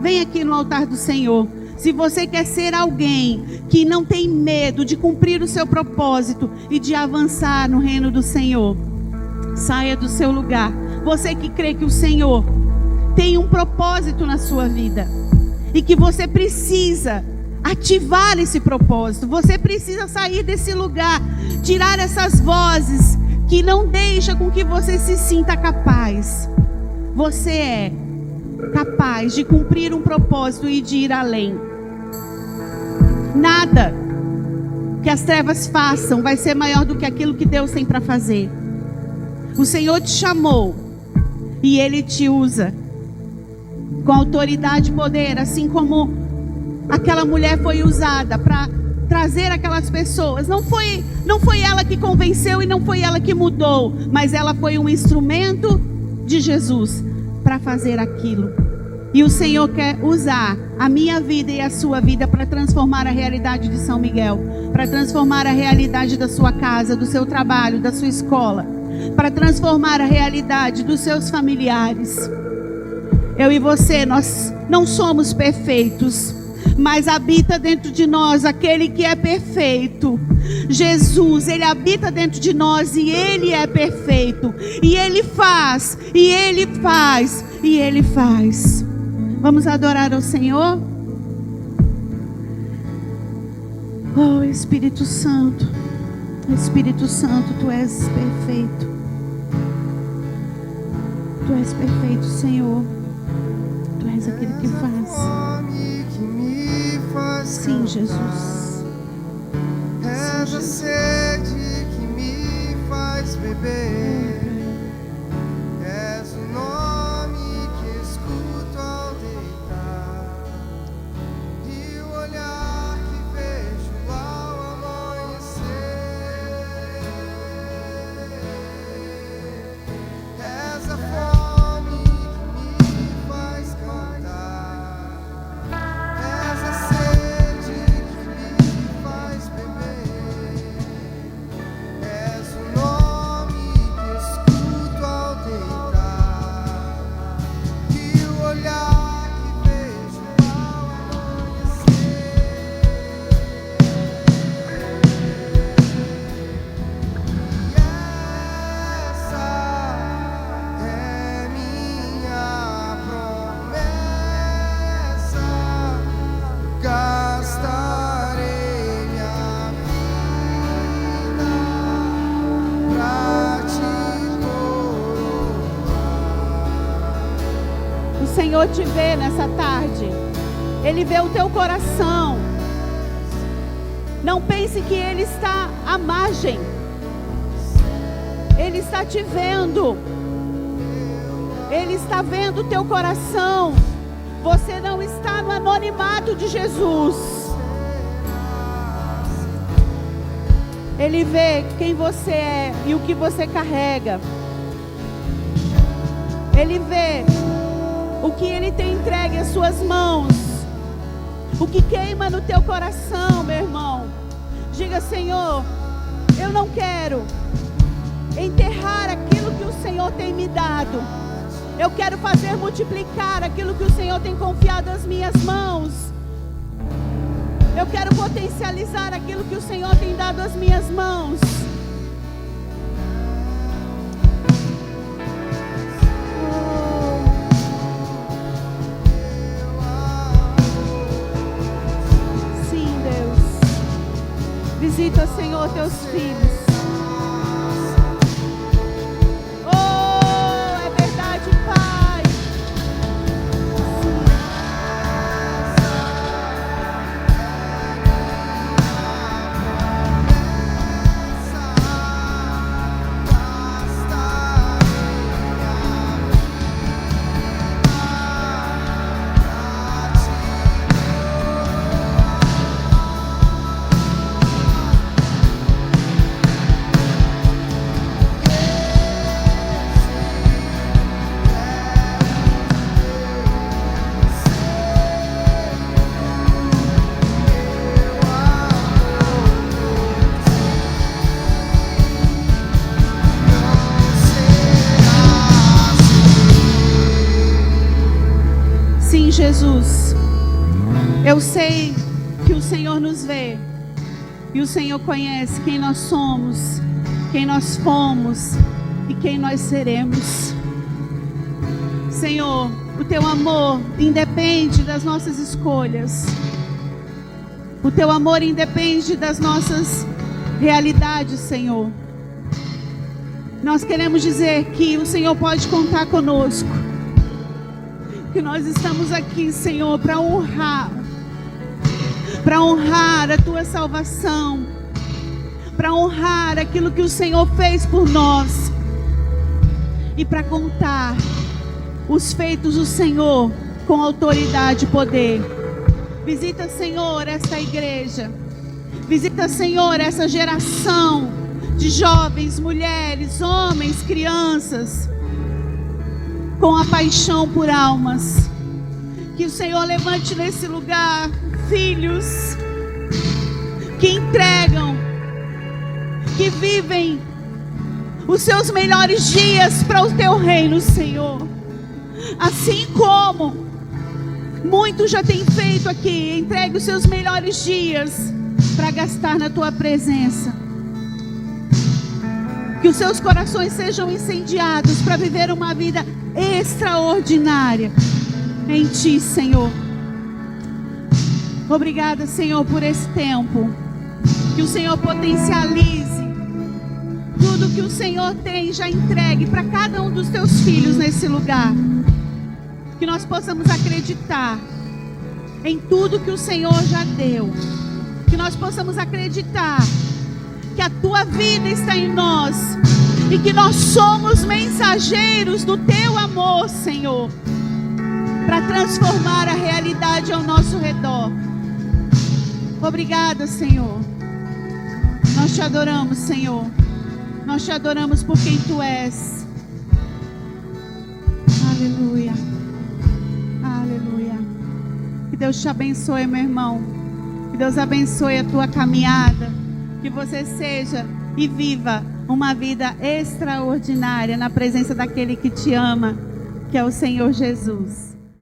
vem aqui no altar do Senhor. Se você quer ser alguém que não tem medo de cumprir o seu propósito e de avançar no reino do Senhor, saia do seu lugar. Você que crê que o Senhor tem um propósito na sua vida e que você precisa ativar esse propósito, você precisa sair desse lugar, tirar essas vozes que não deixam com que você se sinta capaz. Você é capaz de cumprir um propósito e de ir além. Nada que as trevas façam vai ser maior do que aquilo que Deus tem para fazer. O Senhor te chamou e Ele te usa com autoridade e poder, assim como aquela mulher foi usada para trazer aquelas pessoas. Não foi ela que convenceu e não foi ela que mudou, mas ela foi um instrumento de Jesus para fazer aquilo. E o Senhor quer usar a minha vida e a sua vida para transformar a realidade de São Miguel, para transformar a realidade da sua casa, do seu trabalho, da sua escola, para transformar a realidade dos seus familiares. Eu e você, nós não somos perfeitos, mas habita dentro de nós aquele que é perfeito. Jesus, Ele habita dentro de nós e Ele é perfeito. E Ele faz, e Ele faz, e Ele faz. Vamos adorar ao Senhor? Oh, Espírito Santo, Espírito Santo, Tu és perfeito. Tu és perfeito, Senhor. Tu és aquele que faz. Sim, Jesus. És a sede que beber. És o nome que escuto ao deitar e o olhar que vejo ao amanhecer. És a fome que me faz cantar. És a sede que me faz beber. És o nome que escuto ao deitar e o olhar que vejo ao amanhecer. E essa é minha promessa. Gastarei minha vida pra te coroar. O Senhor te vê nessa tarde. Ele vê o teu coração. Não pense que Ele está à margem. Ele está te vendo. Ele está vendo o teu coração. Você não está no anonimato de Jesus. Ele vê quem você é e o que você carrega. Ele vê o que Ele tem entregue às suas mãos. O que queima no teu coração, meu irmão. Diga: Senhor, eu não quero enterrar aquilo que o Senhor tem me dado. Eu quero fazer multiplicar aquilo que o Senhor tem confiado às minhas mãos. Eu quero potencializar aquilo que o Senhor tem dado às minhas mãos. Sim, Deus. Visita, Senhor, teus filhos. Jesus, eu sei que o Senhor nos vê e o Senhor conhece quem nós somos, quem nós fomos e quem nós seremos. Senhor, o teu amor independe das nossas escolhas. O teu amor independe das nossas realidades, Senhor. Nós queremos dizer que o Senhor pode contar conosco. Que nós estamos aqui, Senhor, para honrar a tua salvação, para honrar aquilo que o Senhor fez por nós e para contar os feitos do Senhor com autoridade e poder. Visita, Senhor, esta igreja. Visita, Senhor, essa geração de jovens, mulheres, homens, crianças, com a paixão por almas. Que o Senhor levante nesse lugar filhos que entregam, que vivem os seus melhores dias para o teu reino, Senhor. Assim como muitos já têm feito aqui, entregue os seus melhores dias para gastar na tua presença. Que os seus corações sejam incendiados para viver uma vida extraordinária em ti, Senhor. Obrigada, Senhor, por esse tempo. Que o Senhor potencialize tudo que o Senhor tem já entregue para cada um dos teus filhos nesse lugar. Que nós possamos acreditar em tudo que o Senhor já deu. Que nós possamos acreditar que a tua vida está em nós e que nós somos mensageiros do Teu amor, Senhor, para transformar a realidade ao nosso redor. Obrigada, Senhor. Nós Te adoramos, Senhor. Nós Te adoramos por quem Tu és. Aleluia. Aleluia. Que Deus te abençoe, meu irmão. Que Deus abençoe a tua caminhada. Que você seja e viva uma vida extraordinária na presença daquele que te ama, que é o Senhor Jesus.